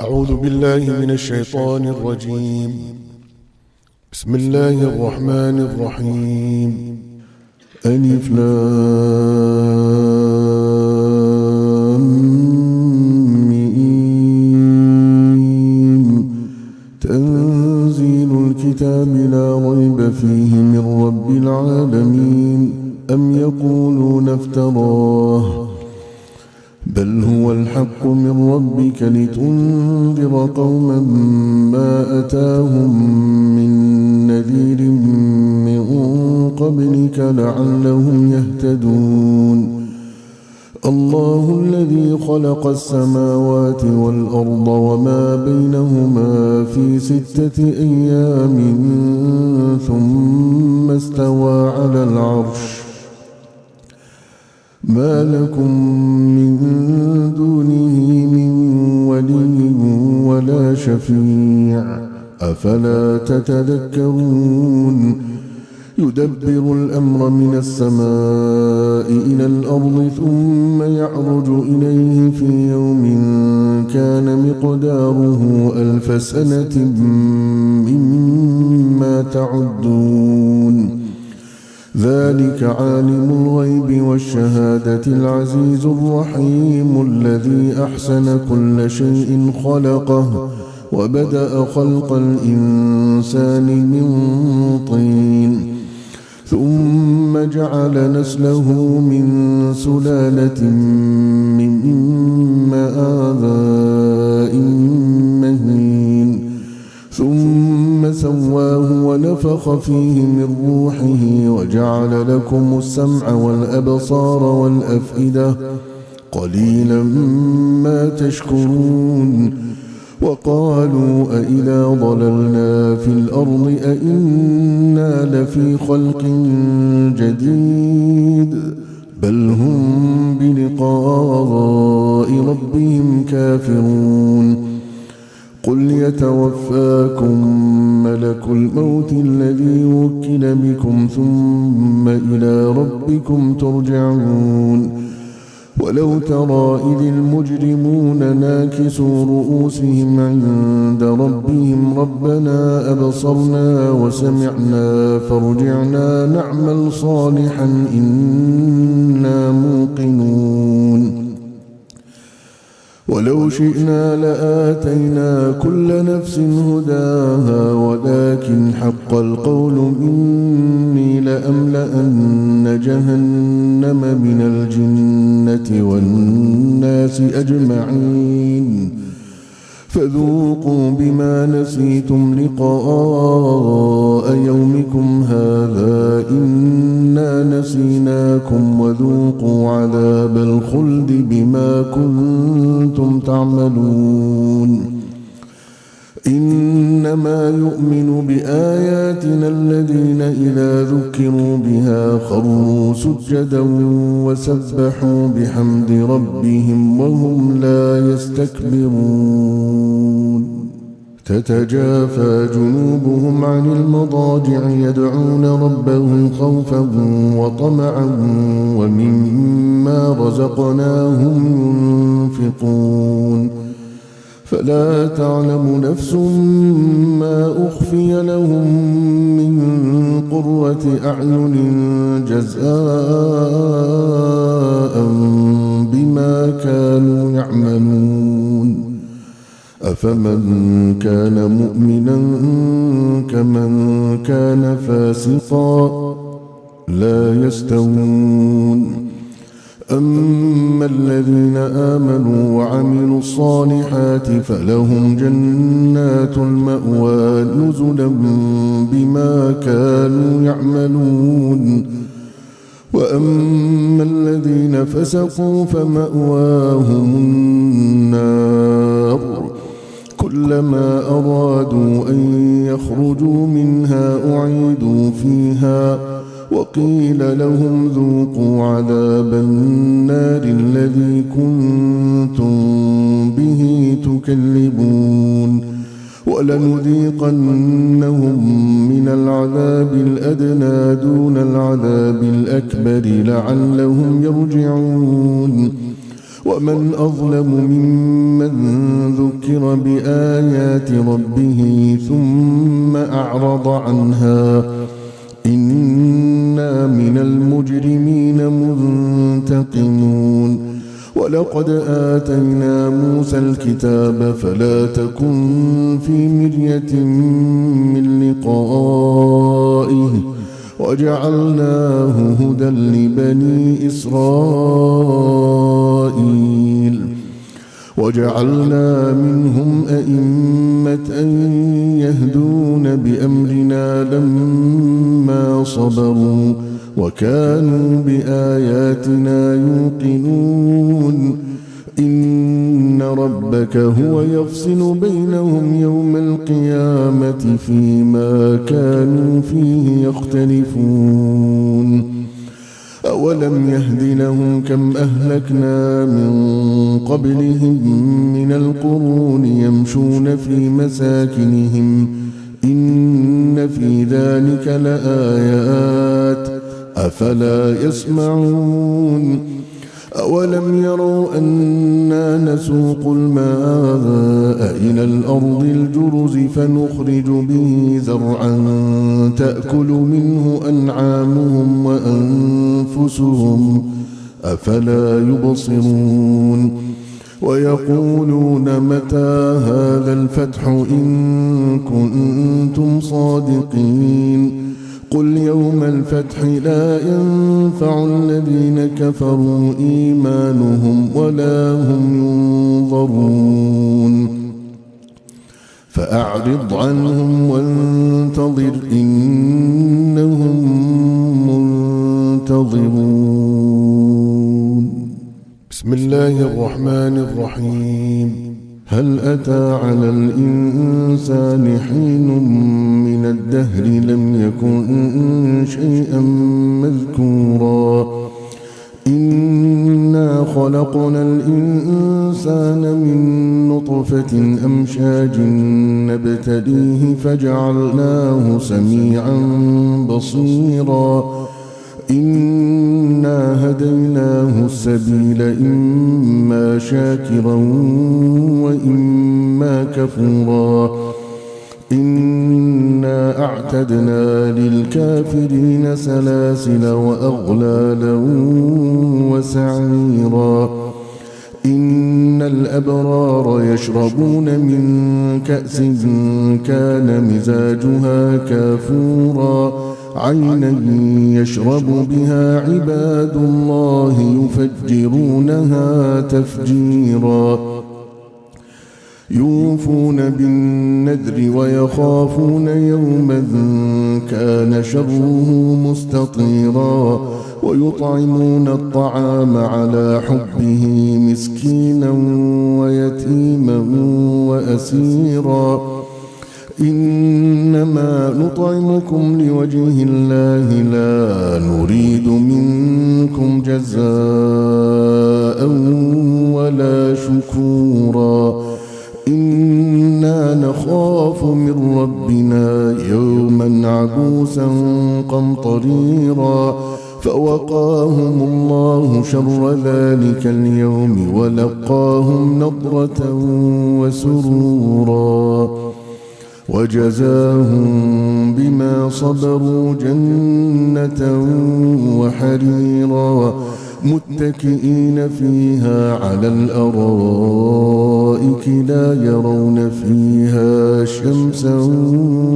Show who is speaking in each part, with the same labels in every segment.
Speaker 1: أعوذ بالله من الشيطان الرجيم. بسم الله الرحمن الرحيم. ألف لام ميم. تنزيل الكتاب لا ريب فيه من رب العالمين. أم يقولون افتراه بل هو الحق من ربك لتنذر قوما ما أتاهم من نذير من قبلك لعلهم يهتدون. الله الذي خلق السماوات والأرض وما بينهما في 6 أيام ثم استوى على العرش. ما لكم من دونه من ولي ولا شفيع أفلا تتذكرون. يدبر الأمر من السماء إلى الأرض ثم يعرج إليه في يوم كان مقداره 1000 سنة مما تعدون. ذلك عالم الغيب والشهادة العزيز الرحيم الذي أحسن كل شيء خلقه وبدأ خلق الإنسان من طين ثم جعل نسله من سلالة من ماء مهين ثم سواه ونفخ فيه من روحه وجعل لكم السمع والأبصار والأفئدة قليلا ما تشكرون. وقالوا أإذا ضللنا في الأرض أإنا لفي خلق جديد بل هم بلقاء ربهم كافرون. قل يتوفاكم ملك الموت الذي وكل بكم ثم إلى ربكم ترجعون. ولو ترى إذ المجرمون ناكسوا رؤوسهم عند ربهم ربنا أبصرنا وسمعنا فارجعنا نعمل صالحا إنا موقنون. ولو شئنا لآتينا كل نفس هداها ولكن حق القول مني لأملأن جهنم من الجنة والناس أجمعين. فذوقوا بما نسيتم لقاء يومكم هذا إنا نسيناكم وذوقوا عذاب الخلد بما كنتم تعملون. إنما يؤمن بآياتنا الذين إذا ذكروا بها خروا سجدا وسبحوا بحمد ربهم وهم لا يستكبرون. تتجافى جنوبهم عن المضاجع يدعون ربهم خوفا وطمعا ومما رزقناهم ينفقون. فلا تعلم نفس ما أخفي لهم من قرة أعين جزاء بما كانوا يعملون. أفمن كان مؤمنا كمن كان فاسقا لا يستوون. أما الذين آمنوا وعملوا الصالحات فلهم جنات المأوى نزلا بما كانوا يعملون. وأما الذين فسقوا فمأواهم النار كلما أرادوا أن يخرجوا منها أعيدوا فيها وقيل لهم ذوقوا عذاب النار الذي كنتم به تكذبون. ولنذيقنهم من العذاب الأدنى دون العذاب الأكبر لعلهم يرجعون. ومن أظلم ممن ذكر بآيات ربه ثم أعرض عنها إنا من المجرمين منتقمون ولقد آتينا موسى الكتاب فلا تكن في مرية من لقائه وجعلناه هدى لبني إسرائيل وجعلنا منهم أئمة يهدون بأمرنا لما صبروا وكانوا بآياتنا يوقنون إن ربك هو يفصل بينهم يوم القيامة فيما كانوا فيه يختلفون أولم يهد لهم كم أهلكنا من قبلهم من القرون يمشون في مساكنهم إن في ذلك لآيات أفلا يسمعون أولم يروا أنا نسوق الماء إلى الأرض الجرز فنخرج به زرعا تأكل منه أنعامهم وأنفسهم أفلا يبصرون ويقولون متى هذا الفتح إن كنتم صادقين قل يوم الفتح لا ينفع الذين كفروا إيمانهم ولا هم ينظرون فأعرض عنهم وانتظر إنهم منتظرون بسم الله الرحمن الرحيم هل أتى على الإنسان حين من الدهر لم يكن شيئا مذكورا إنا خلقنا الإنسان من نطفة أمشاج نبتليه فجعلناه سميعا بصيرا إنا هديناه السبيل إما شاكرا وإما كفورا إنا أعتدنا للكافرين سلاسل وأغلالا وسعيرا إن الأبرار يشربون من كأس كان مزاجها كافورا عينا يشرب بها عباد الله يفجرونها تفجيرا يوفون بالنذر ويخافون يوما كان شره مستطيرا ويطعمون الطعام على حبه مسكينا ويتيما وأسيرا إنما نطعمكم لوجه الله لا نريد منكم جزاء ولا شكورا إنا نخاف من ربنا يوما عبوسا قمطريرا فوقاهم الله شر ذلك اليوم ولقاهم نضرة وسرورا وجزاهم بما صبروا جنة وحريرا متكئين فيها على الأرائك لا يرون فيها شمسا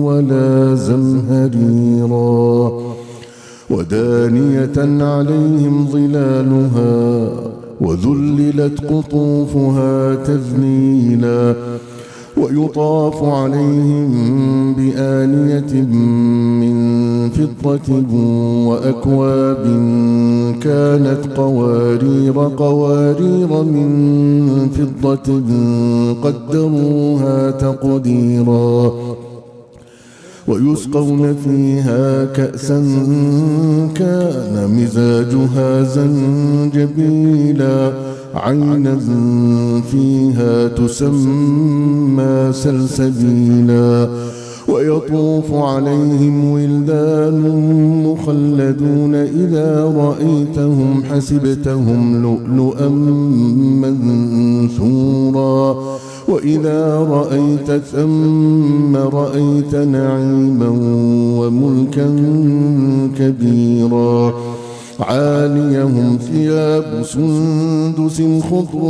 Speaker 1: ولا زمهريرا ودانية عليهم ظلالها وذللت قطوفها تذليلا ويطاف عليهم بآنية من فضة وأكواب كانت قوارير من فضة قدروها تقديرا ويسقون فيها كأسا كان مزاجها زنجبيلا عينا فيها تسمى سلسبيلا ويطوف عليهم ولدان مخلدون إذا رأيتهم حسبتهم لؤلؤا منثورا وإذا رأيت ثم رأيت نعيما وملكا كبيرا عاليهم ثياب سندس خضر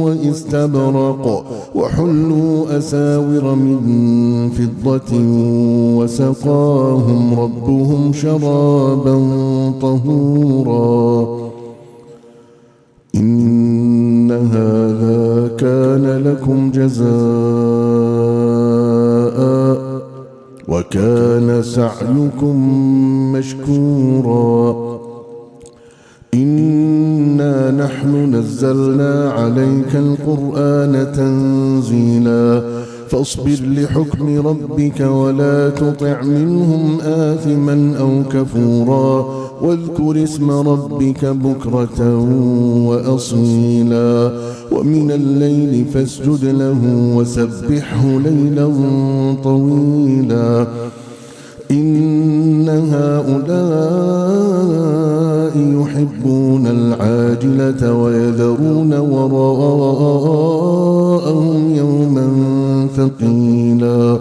Speaker 1: واستبرق وحلوا أساور من فضة وسقاهم ربهم شرابا طهورا إن هذا كان لكم جزاء وكان سعيكم مشكورا إنا نحن نزلنا عليك القرآن تنزيلا فاصبر لحكم ربك ولا تطع منهم آثما أو كفورا واذكر اسم ربك بكرة وأصيلا ومن الليل فاسجد له وسبحه ليلا طويلا إن هؤلاء يحبون العاجلة ويذرون وراءهم يوما ثقيلا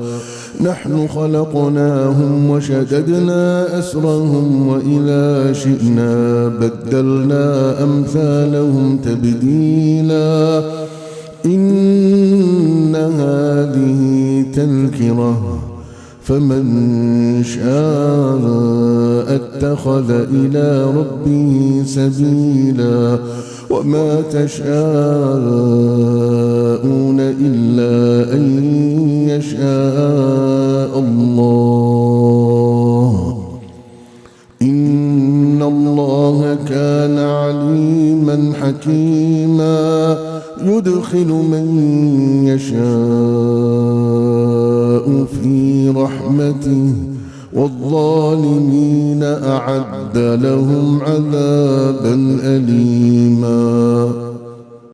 Speaker 1: نحن خلقناهم وشددنا أسرهم وإذا شئنا بدلنا أمثالهم تبديلا إن هذه تذكرة فمن شاء اتخذ إلى ربه سبيلا وما تشاءون إلا أن يشاء الله إن الله كان عليما حكيما يدخل من يشاء في رحمته والظالمين أعد لهم عذابا أليما.